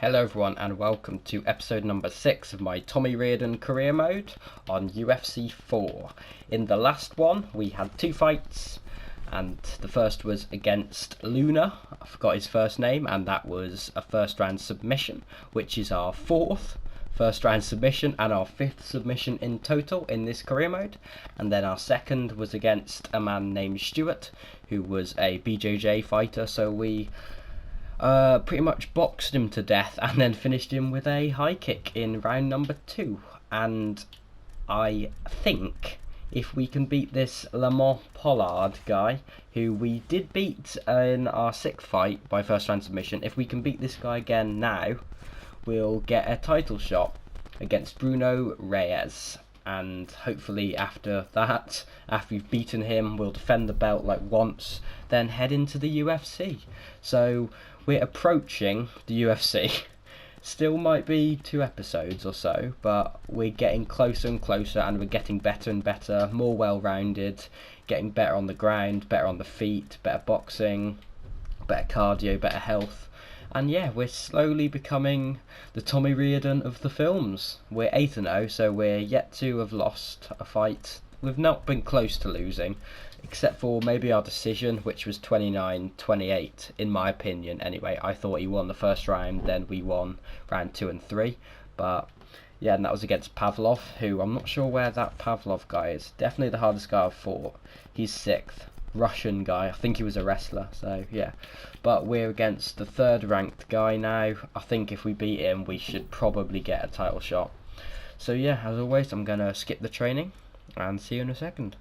Hello everyone and welcome to episode number 6 of my Tommy Riordan Career mode on UFC 4. In the last one we had 2 fights, and the first was against Luna, I forgot his first name, and that was a first round submission, which is our 4th first round submission and our 5th submission in total in this career mode. And then our second was against a man named Stuart, who was a BJJ fighter, so we pretty much boxed him to death and then finished him with a high kick in round number 2. And I think if we can beat this Lamont Pollard guy, who we did beat in our 6th fight by first round submission, if we can beat this guy again now, we'll get a title shot against Bruno Reyes. And hopefully after that, after we've beaten him, we'll defend the belt like once, then head into the UFC. So we're approaching the UFC. Still might be 2 episodes or so, but we're getting closer and closer, and we're getting better and better, more well-rounded, getting better on the ground, better on the feet, better boxing, better cardio, better health. And yeah, we're slowly becoming the Tommy Riordan of the films. We're 8-0, so we're yet to have lost a fight. We've not been close to losing, except for maybe our decision, which was 29-28, in my opinion anyway. I thought he won the first round, then we won round 2 and 3. But yeah, and that was against Pavlov, who I'm not sure where that Pavlov guy is. Definitely the hardest guy I've fought. He's 6th. Russian guy, I think he was a wrestler, so yeah. But we're against the 3rd ranked guy now. I think if we beat him we should probably get a title shot. So yeah, as always, I'm gonna skip the training and see you in a second.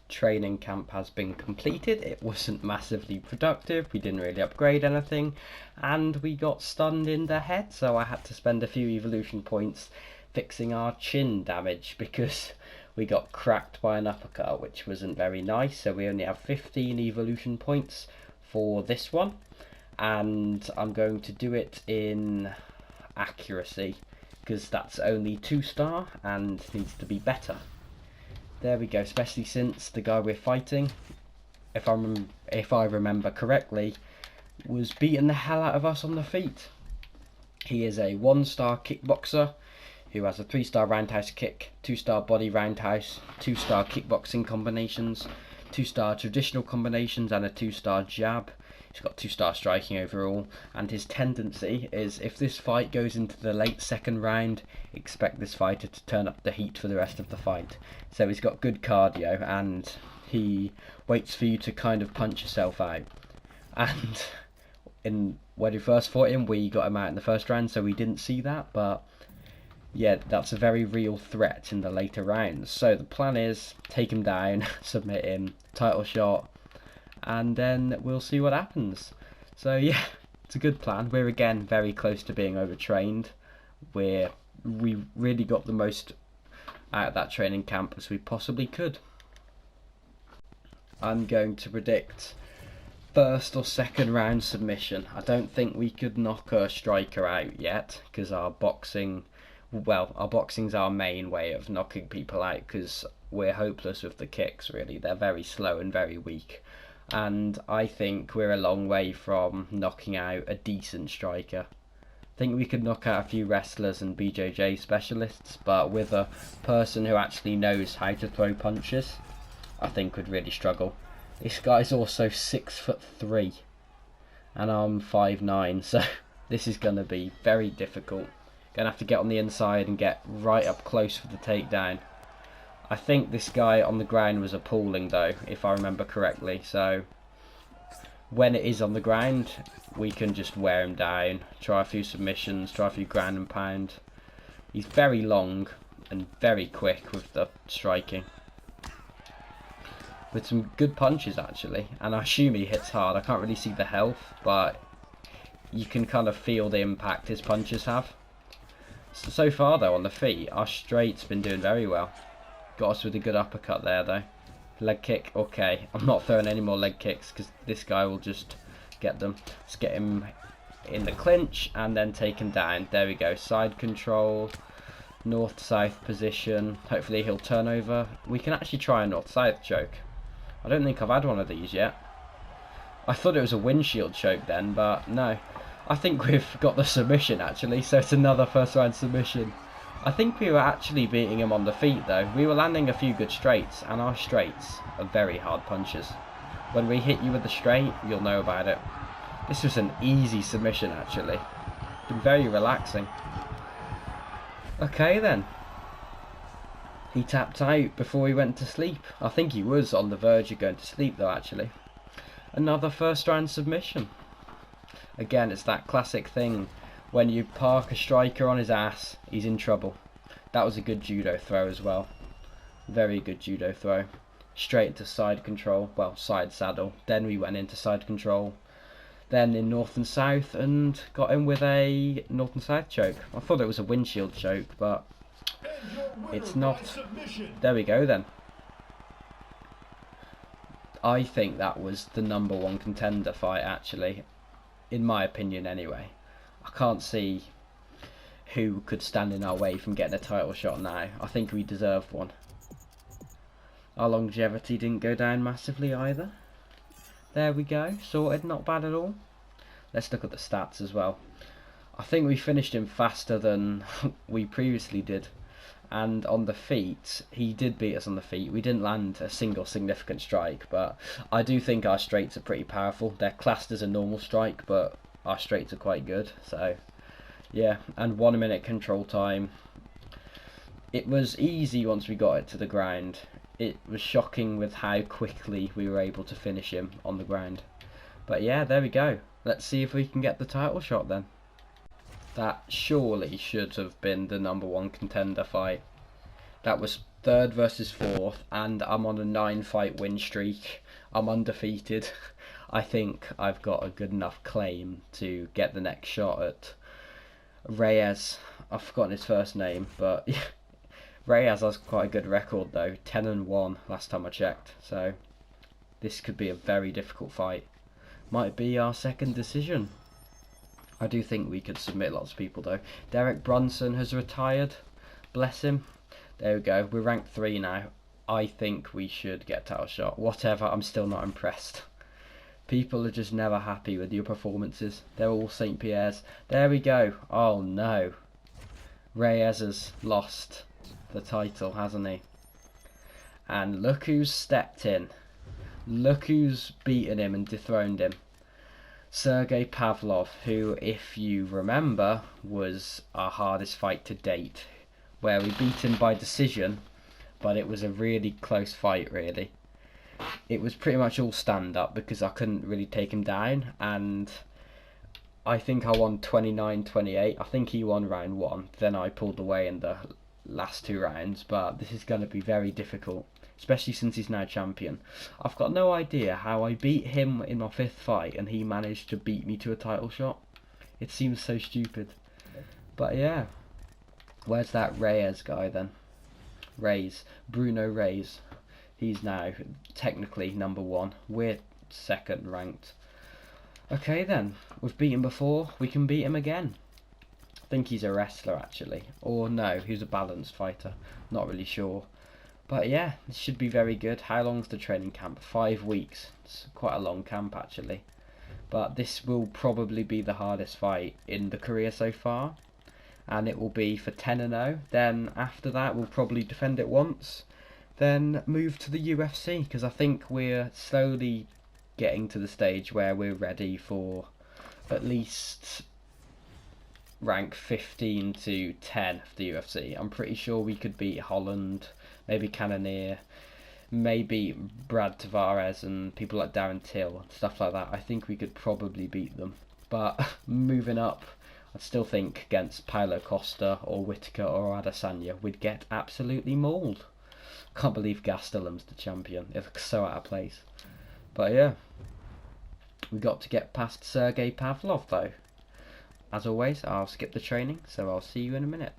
Training camp has been completed. It wasn't massively productive, we didn't really upgrade anything, and we got stunned in the head, so I had to spend a few evolution points fixing our chin damage because we got cracked by an uppercut, which wasn't very nice. So we only have 15 evolution points for this one, and I'm going to do it in accuracy because that's only 2-star and needs to be better. There we go, especially since the guy we're fighting, if I remember correctly, was beating the hell out of us on the feet. He is a 1-star kickboxer who has a 3-star roundhouse kick, 2-star body roundhouse, 2-star kickboxing combinations, 2-star traditional combinations, and a 2-star jab. He's got 2-star striking overall, and his tendency is, if this fight goes into the late 2nd round, expect this fighter to turn up the heat for the rest of the fight. So he's got good cardio, and he waits for you to kind of punch yourself out. And when we first fought him, we got him out in the 1st round, so we didn't see that, but yeah, that's a very real threat in the later rounds. So the plan is take him down, submit him, title shot, and then we'll see what happens. So yeah, it's a good plan. We're again very close to being overtrained. We really got the most out of that training camp as we possibly could. I'm going to predict 1st or 2nd round submission. I don't think we could knock a striker out yet, because our boxing's our main way of knocking people out, because we're hopeless with the kicks, really. They're very slow and very weak. And I think we're a long way from knocking out a decent striker. I think we could knock out a few wrestlers and BJJ specialists, but with a person who actually knows how to throw punches, I think would really struggle. This guy's also 6'3", and I'm 5'9", so this is going to be very difficult. Gonna have to get on the inside and get right up close for the takedown. I think this guy on the ground was appalling though, if I remember correctly, so when it is on the ground we can just wear him down, try a few submissions, try a few ground and pound. He's very long and very quick with the striking, with some good punches actually, and I assume he hits hard. I can't really see the health, but you can kind of feel the impact his punches have. So far though, on the feet, our straight's been doing very well. Got us with a good uppercut there though. Leg kick, okay. I'm not throwing any more leg kicks because this guy will just get them. Let's get him in the clinch and then take him down. There we go, side control, north-south position. Hopefully he'll turn over. We can actually try a north-south choke. I don't think I've had one of these yet. I thought it was a windshield choke then, but no. I think we've got the submission actually, so it's another first round submission. I think we were actually beating him on the feet though. We were landing a few good straights, and our straights are very hard punches. When we hit you with the straight, you'll know about it. This was an easy submission actually. Been very relaxing. Okay then. He tapped out before he went to sleep. I think he was on the verge of going to sleep though actually. Another first round submission. Again, it's that classic thing. When you park a striker on his ass, he's in trouble. That was a good judo throw as well. Very good judo throw. Straight into side control. Well, side saddle. Then we went into side control. Then in north and south and got him with a north and south choke. I thought it was a windshield choke, but it's not. There we go then. I think that was the #1 contender fight actually. In my opinion anyway. I can't see who could stand in our way from getting a title shot now. I think we deserved one. Our longevity didn't go down massively either. There we go, sorted, not bad at all. Let's look at the stats as well. I think we finished him faster than we previously did. And on the feet, he did beat us on the feet. We didn't land a single significant strike, but I do think our straights are pretty powerful. They're classed as a normal strike, but our straights are quite good. So, yeah, and 1 minute control time. It was easy once we got it to the ground. It was shocking with how quickly we were able to finish him on the ground. But yeah, there we go. Let's see if we can get the title shot then. That surely should have been the #1 contender fight. That was 3rd versus 4th, and I'm on a 9-fight win streak. I'm undefeated. I think I've got a good enough claim to get the next shot at Reyes. I've forgotten his first name, but Reyes has quite a good record though. 10-1 last time I checked. So this could be a very difficult fight. Might be our second decision. I do think we could submit lots of people though. Derek Brunson has retired. Bless him. There we go. We're ranked 3 now. I think we should get a title shot. Whatever, I'm still not impressed. People are just never happy with your performances. They're all St. Pierre's. There we go. Oh no. Reyes has lost the title, hasn't he? And look who's stepped in. Look who's beaten him and dethroned him. Sergey Pavlov, who, if you remember, was our hardest fight to date, where we beat him by decision, but it was a really close fight, really. It was pretty much all stand-up because I couldn't really take him down, and I think I won 29-28. I think he won round 1, then I pulled away in the last 2 rounds, but this is going to be very difficult, especially since he's now champion. I've got no idea how I beat him in my 5th fight and he managed to beat me to a title shot. It seems so stupid. But yeah. Where's that Reyes guy then? Bruno Reyes. He's now technically #1. We're 2nd ranked. Okay then. We've beaten him before. We can beat him again. I think he's a wrestler actually. Or no, he's a balanced fighter. Not really sure. But yeah, this should be very good. How long's the training camp? 5 weeks. It's quite a long camp actually. But this will probably be the hardest fight in the career so far. And it will be for 10-0. Then after that we'll probably defend it once. Then move to the UFC. Because I think we're slowly getting to the stage where we're ready for at least rank 15 to 10 of the UFC. I'm pretty sure we could beat Holland, maybe Cannonier, maybe Brad Tavares and people like Darren Till and stuff like that. I think we could probably beat them. But moving up, I still think against Paulo Costa or Whittaker or Adesanya we'd get absolutely mauled. Can't believe Gastelum's the champion. It's so out of place. But yeah, we got to get past Sergey Pavlov though. As always, I'll skip the training, so I'll see you in a minute.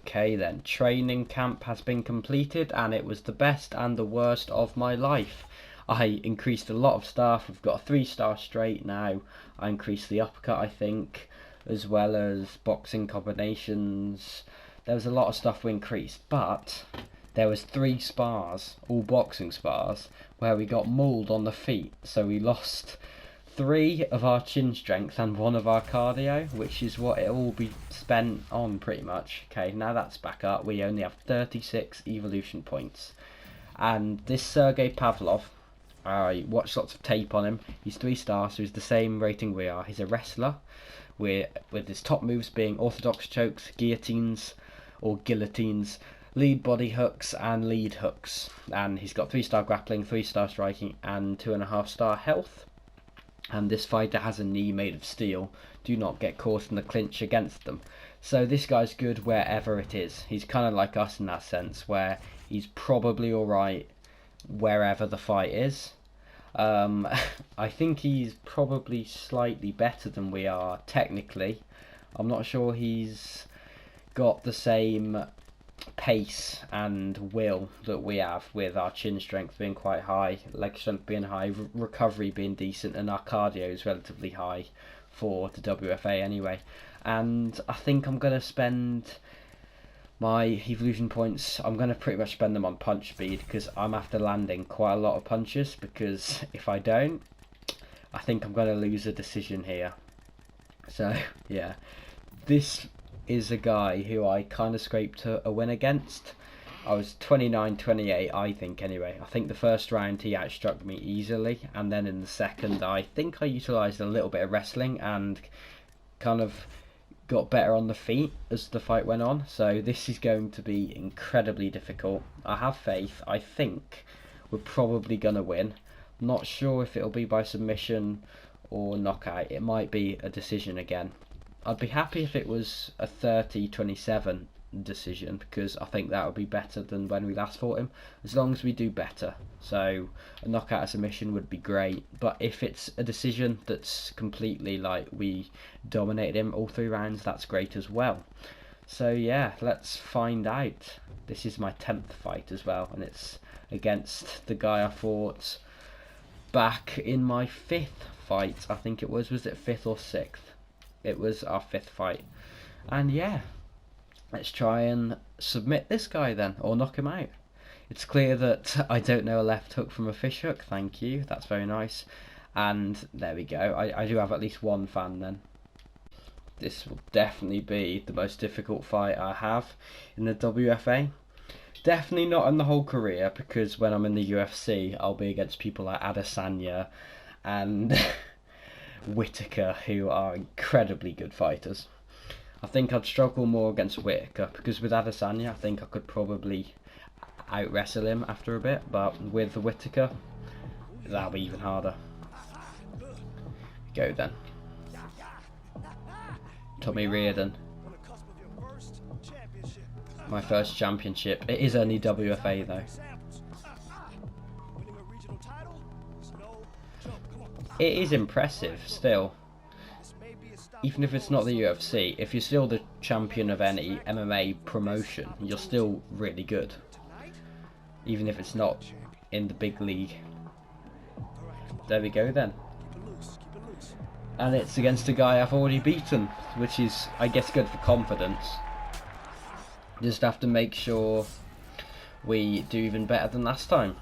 Okay then, training camp has been completed and it was the best and the worst of my life. I increased a lot of stuff. We've got a 3-star straight now. I increased the uppercut, I think, as well as boxing combinations. There was a lot of stuff we increased, but there was 3 spars, all boxing spars, where we got mauled on the feet, so we lost 3 of our chin strength and 1 of our cardio, which is what it will be spent on pretty much. Okay, now that's back up. We only have 36 evolution points. And this Sergey Pavlov, I watched lots of tape on him. He's 3 stars, so he's the same rating we are. He's a wrestler, with his top moves being orthodox chokes, guillotines or guillotines, lead body hooks and lead hooks. And he's got 3-star grappling, 3-star striking and 2.5-star health. And this fighter has a knee made of steel. Do not get caught in the clinch against them. So this guy's good wherever it is. He's kind of like us in that sense, where he's probably alright wherever the fight is. I think he's probably slightly better than we are technically. I'm not sure he's got the same pace and will that we have, with our chin strength being quite high, leg strength being high, recovery being decent, and our cardio is relatively high for the WFA anyway. And I think I'm going to spend my evolution points, I'm going to pretty much spend them on punch speed, because I'm after landing quite a lot of punches, because if I don't, I think I'm going to lose a decision here. So yeah, this is a guy who I kind of scraped a win against. I was 29-28, I think anyway. I think the first round he outstruck me easily, and then in the second I think I utilised a little bit of wrestling and kind of got better on the feet as the fight went on. So this is going to be incredibly difficult. I have faith. I think we're probably going to win. Not sure if it'll be by submission or knockout. It might be a decision again. I'd be happy if it was a 30-27 decision, because I think that would be better than when we last fought him, as long as we do better. So a knockout or submission would be great, but if it's a decision that's completely like we dominated him all 3 rounds, that's great as well. So yeah, let's find out. This is my 10th fight as well, and it's against the guy I fought back in my 5th fight. I think it was it 5th or 6th? It was our 5th fight. And yeah, let's try and submit this guy then, or knock him out. It's clear that I don't know a left hook from a fish hook. Thank you, that's very nice. And there we go, I do have at least 1 fan then. This will definitely be the most difficult fight I have in the WFA. Definitely not in the whole career, because when I'm in the UFC, I'll be against people like Adesanya and Whittaker, who are incredibly good fighters. I think I'd struggle more against Whittaker, because with Adesanya I think I could probably out-wrestle him after a bit, but with Whittaker that'll be even harder. Go then. Tommy Riordan. My first championship. It is only WFA though. It is impressive still. Even if it's not the UFC, if you're still the champion of any MMA promotion, you're still really good. Even if it's not in the big league. There we go then. And it's against a guy I've already beaten, which is, I guess, good for confidence. Just have to make sure we do even better than last time.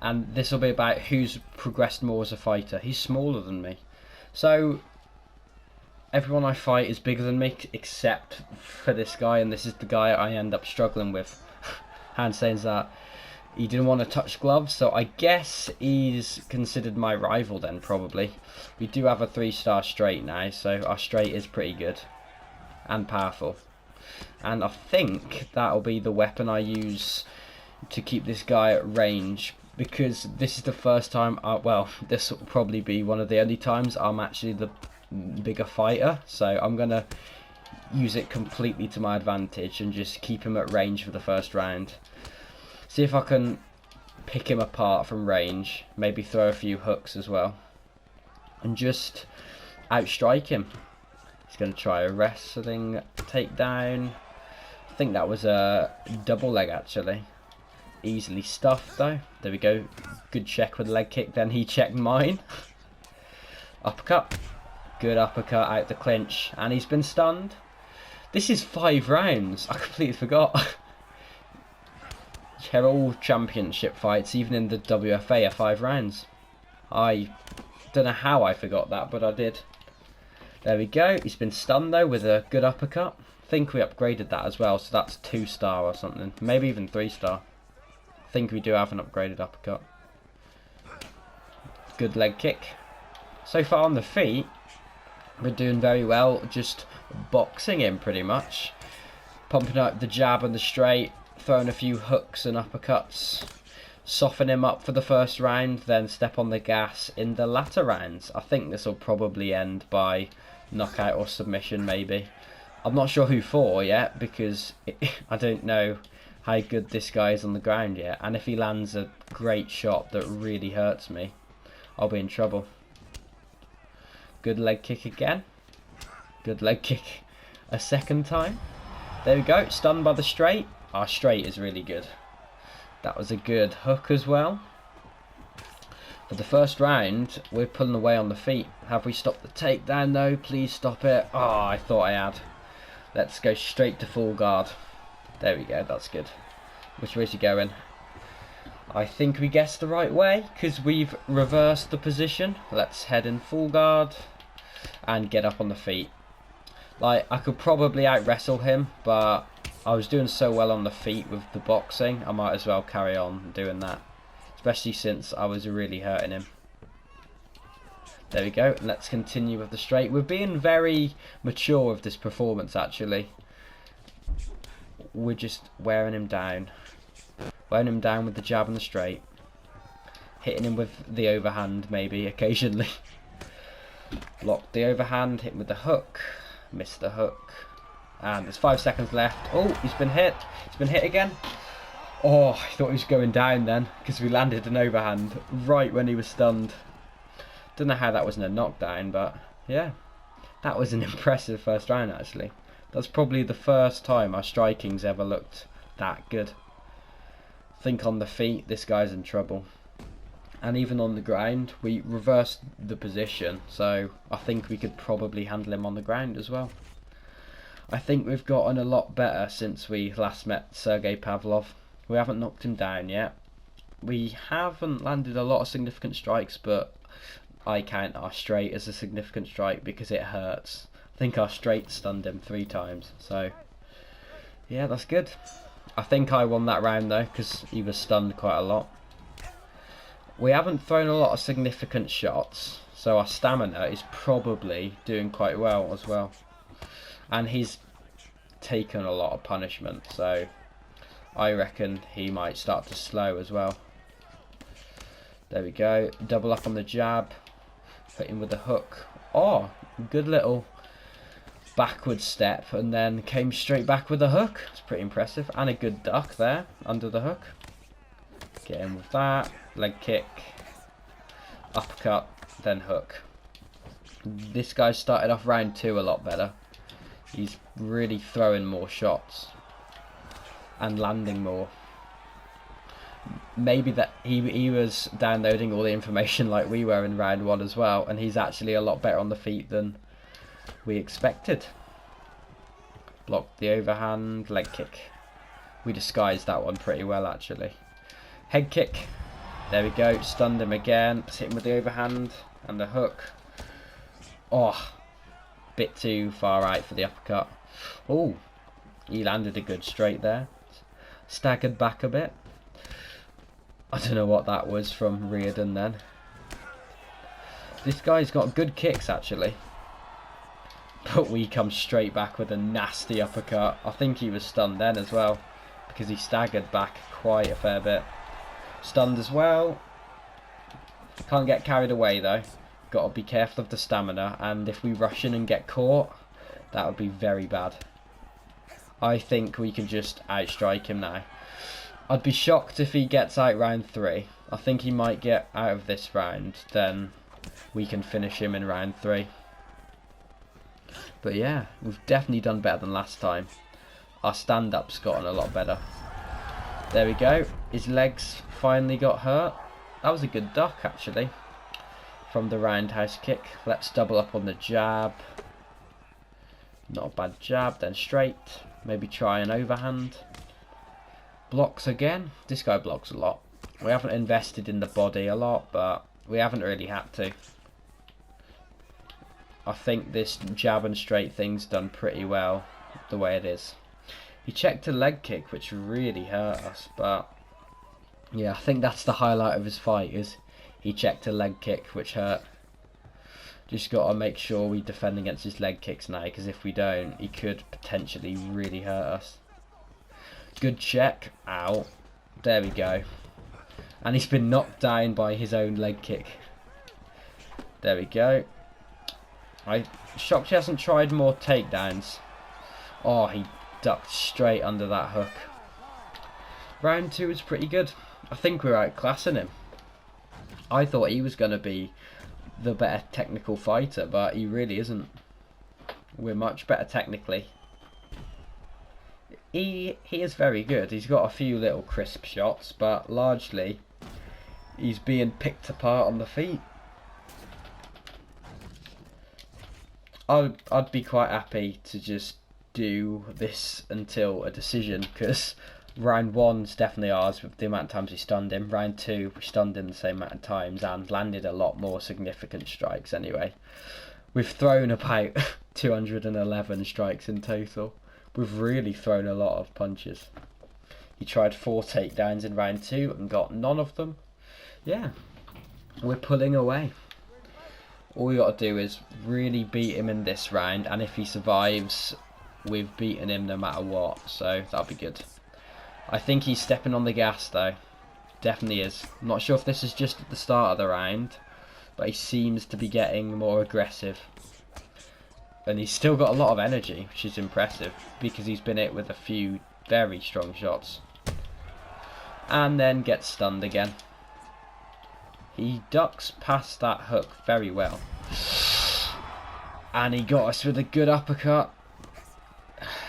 And this will be about who's progressed more as a fighter. He's smaller than me. So everyone I fight is bigger than me, except for this guy, and this is the guy I end up struggling with. Hand saying that he didn't want to touch gloves, so I guess he's considered my rival then, probably. We do have a 3-star straight now, so our straight is pretty good and powerful. And I think that'll be the weapon I use to keep this guy at range, because this is the first time, well, this will probably be one of the only times I'm actually the bigger fighter, so I'm going to use it completely to my advantage and just keep him at range for the first round. See if I can pick him apart from range, maybe throw a few hooks as well, and just outstrike him. He's going to try a wrestling takedown. I think that was a double leg actually. Easily stuffed though. There we go. Good check with the leg kick, then he checked mine. Uppercut. Good uppercut out the clinch, and he's been stunned. This is 5 rounds. I completely forgot. All championship fights, even in the WFA, are 5 rounds. I Don't know how I forgot that, but I did. There we go. He's been stunned though with a good uppercut. I think we upgraded that as well, so that's 2-star or something. Maybe even 3-star. I think we do have an upgraded uppercut. Good leg kick. So far on the feet, we're doing very well, just boxing him pretty much. Pumping up the jab and the straight, throwing a few hooks and uppercuts. Soften him up for the first round, then step on the gas in the latter rounds. I think this will probably end by knockout or submission maybe. I'm not sure who for yet, because I don't know how good this guy is on the ground yet. And if he lands a great shot that really hurts me, I'll be in trouble. Good leg kick again. Good leg kick a second time. There we go, stunned by the straight. Our straight is really good. That was a good hook as well. For the first round, we're pulling away on the feet. Have we stopped the takedown though? Please stop it. Oh, I thought I had. Let's go straight to full guard. There we go, that's good. Which way is he going? I think we guessed the right way, because we've reversed the position. Let's head in full guard and get up on the feet. Like, I could probably out-wrestle him, but I was doing so well on the feet with the boxing, I might as well carry on doing that. Especially since I was really hurting him. There we go, and let's continue with the straight. We're being very mature with this performance, actually. We're just wearing him down. Wearing him down with the jab and the straight. Hitting him with the overhand, maybe, occasionally. Block the overhand, hit him with the hook. Missed the hook. And there's 5 seconds left. Oh, he's been hit. He's been hit again. Oh, I thought he was going down then, because we landed an overhand right when he was stunned. Don't know how that wasn't a knockdown, but yeah. That was an impressive first round, actually. That's probably the first time our striking's ever looked that good. I think on the feet, this guy's in trouble. And even on the ground, we reversed the position, so I think we could probably handle him on the ground as well. I think we've gotten a lot better since we last met Sergey Pavlov. We haven't knocked him down yet. We haven't landed a lot of significant strikes, but I count our straight as a significant strike because it hurts. I think our straight stunned him 3 times, so yeah, that's good. I think I won that round though, because he was stunned quite a lot. We haven't thrown a lot of significant shots, so our stamina is probably doing quite well as well. And he's taken a lot of punishment, so I reckon he might start to slow as well. There we go, double up on the jab, hit him with the hook. Oh, good little backward step, and then came straight back with a hook. It's pretty impressive, and a good duck there under the hook. Get in with that, leg kick, uppercut, then hook. This guy started off round 2 a lot better. He's really throwing more shots and landing more. Maybe that he was downloading all the information like we were in round 1 as well, and he's actually a lot better on the feet than we expected. Block the overhand, leg kick. We disguised that one pretty well actually. Head kick. There we go, stunned him again. Let's hit him with the overhand and the hook. Oh, bit too far out for the uppercut. Oh, he landed a good straight there. Staggered back a bit. I don't know what that was from Riordan then. This guy's got good kicks actually. But we come straight back with a nasty uppercut. I think he was stunned then as well, because he staggered back quite a fair bit. Stunned as well. Can't get carried away though. Got to be careful of the stamina, and if we rush in and get caught, that would be very bad. I think we can just outstrike him now. I'd be shocked if he gets out round 3. I think he might get out of this round, then we can finish him in round 3. But yeah, we've definitely done better than last time. Our stand-up's gotten a lot better. There we go. His legs finally got hurt. That was a good duck actually. From the roundhouse kick. Let's double up on the jab. Not a bad jab, then straight. Maybe try an overhand. Blocks again. This guy blocks a lot. We haven't invested in the body a lot, but we haven't really had to. I think this jab and straight thing's done pretty well the way it is. He checked a leg kick, which really hurt us, but yeah, I think that's the highlight of his fight, is he checked a leg kick, which hurt. Just got to make sure we defend against his leg kicks now, because if we don't, he could potentially really hurt us. Good check. Ow. There we go. And he's been knocked down by his own leg kick. There we go. I'm shocked he hasn't tried more takedowns. Oh, he ducked straight under that hook. Round 2 was pretty good. I think we're outclassing him. I thought he was going to be the better technical fighter, but he really isn't. We're much better technically. He is very good. He's got a few little crisp shots, but largely he's being picked apart on the feet. I'd be quite happy to just do this until a decision, because round 1's definitely ours with the amount of times we stunned him. Round 2 we stunned him the same amount of times and landed a lot more significant strikes anyway. We've thrown about 211 strikes in total. We've really thrown a lot of punches. He tried 4 takedowns in round 2 and got none of them. Yeah, we're pulling away. All we got to do is really beat him in this round, and if he survives, we've beaten him no matter what, so that'll be good. I think he's stepping on the gas though. Definitely is. I'm not sure if this is just at the start of the round, but he seems to be getting more aggressive. And he's still got a lot of energy, which is impressive, because he's been hit with a few very strong shots. And then gets stunned again. He ducks past that hook very well. And he got us with a good uppercut.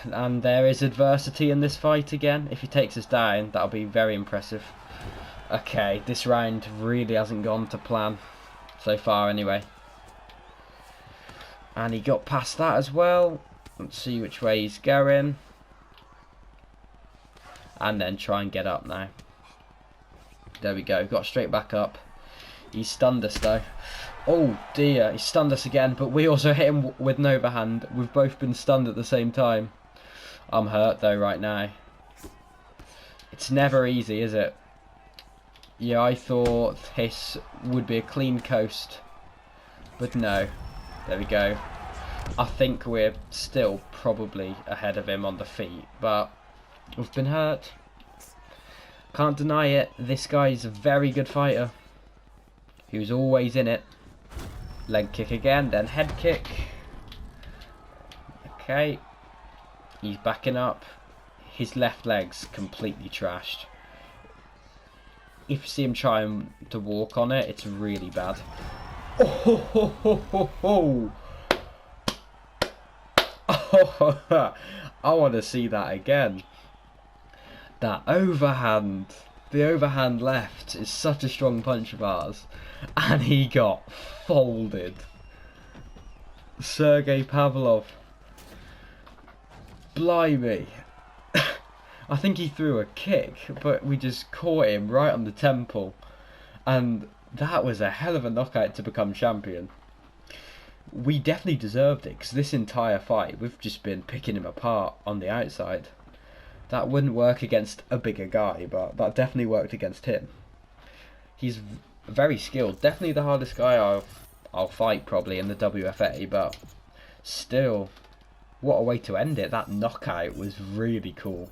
And there is adversity in this fight again. If he takes us down, that'll be very impressive. Okay, this round really hasn't gone to plan. So far anyway. And he got past that as well. Let's see which way he's going. And then try and get up now. There we go, got straight back up. He stunned us though. Oh dear, he stunned us again, but we also hit him with an overhand. We've both been stunned at the same time. I'm hurt though right now. It's never easy, is it? Yeah, I thought this would be a clean coast, but no. There we go. I think we're still probably ahead of him on the feet, but we've been hurt. Can't deny it, this guy's a very good fighter. He was always in it. Leg kick again, then head kick. Okay. He's backing up. His left leg's completely trashed. If you see him trying to walk on it, it's really bad. Oh, ho, ho, ho, ho, ho. Oh, I want to see that again. That overhand. The overhand left is such a strong punch of ours. And he got folded. Sergey Pavlov. Blimey. I think he threw a kick, but we just caught him right on the temple. And that was a hell of a knockout to become champion. We definitely deserved it, because this entire fight, we've just been picking him apart on the outside. That wouldn't work against a bigger guy, but that definitely worked against him. He's very skilled. Definitely the hardest guy I'll fight probably in the WFA, but still, what a way to end it. That knockout was really cool.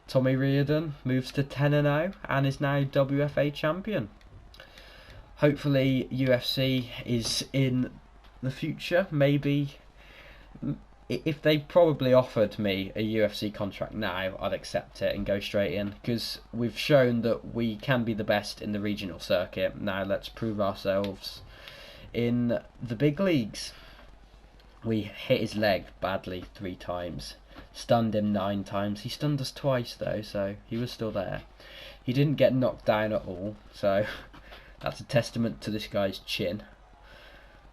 Tommy Riordan moves to 10-0 and is now WFA champion. Hopefully UFC is in the future. Maybe if they probably offered me a UFC contract now, I'd accept it and go straight in, because we've shown that we can be the best in the regional circuit. Now let's prove ourselves in the big leagues. We hit his leg badly 3 times, stunned him 9 times. He stunned us twice though, so he was still there. He didn't get knocked down at all, so that's a testament to this guy's chin.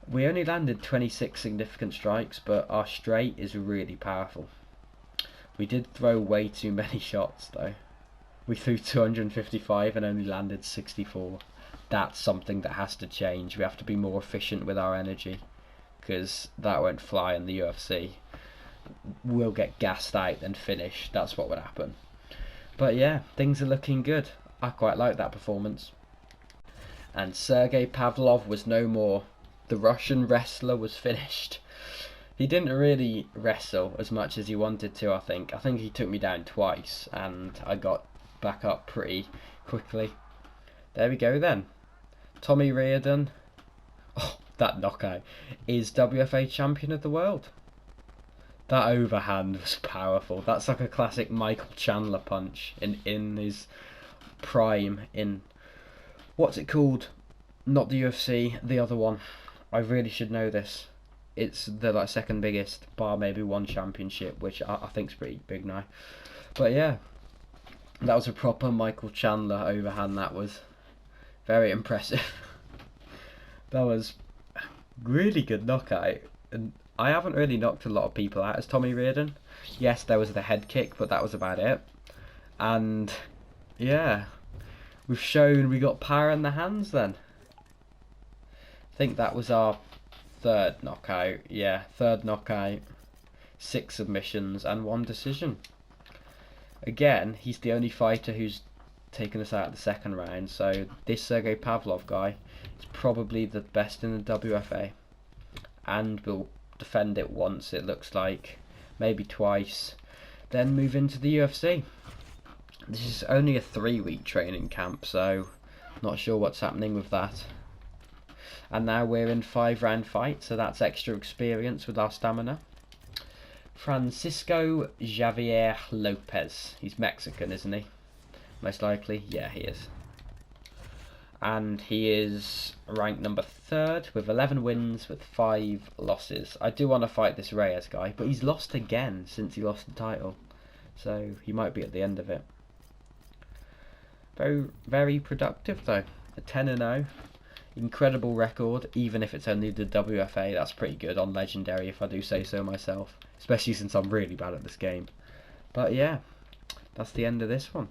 We only landed 26 significant strikes, but our straight is really powerful. We did throw way too many shots though. We threw 255 and only landed 64. That's something that has to change. We have to be more efficient with our energy. because that won't fly in the UFC. We'll get gassed out and finished. That's what would happen. But yeah, things are looking good. I quite like that performance. And Sergey Pavlov was no more. The Russian wrestler was finished. He didn't really wrestle as much as he wanted to, I think. I think he took me down twice and I got back up pretty quickly. There we go then. Tommy Riordan, oh, that knockout, is WFA champion of the world. That overhand was powerful. That's like a classic Michael Chandler punch in his prime in, what's it called? Not the UFC, the other one. I really should know this. It's the like second biggest, bar maybe one championship, which I think's pretty big now. But yeah, that was a proper Michael Chandler overhand. That was very impressive. That was really good knockout. And I haven't really knocked a lot of people out as Tommy Riordan. Yes, there was the head kick, but that was about it. And yeah, we've shown we got power in the hands then. I think that was our third knockout. Yeah, third knockout, 6 submissions and 1 decision. Again, he's the only fighter who's taken us out of the second round, so this Sergey Pavlov guy is probably the best in the WFA and will defend it once, it looks like, maybe twice, then move into the UFC. This is only a 3-week training camp, so not sure what's happening with that. And now we're in 5-round fights, so that's extra experience with our stamina. Francisco Javier Lopez. He's Mexican, isn't he? Most likely. Yeah, he is. And he is ranked number 3rd with 11 wins with 5 losses. I do want to fight this Reyes guy, but he's lost again since he lost the title. So he might be at the end of it. Very, very productive though. A 10-0. Incredible record, even if it's only the WFA. That's pretty good on Legendary, if I do say so myself. Especially since I'm really bad at this game. But yeah, that's the end of this one.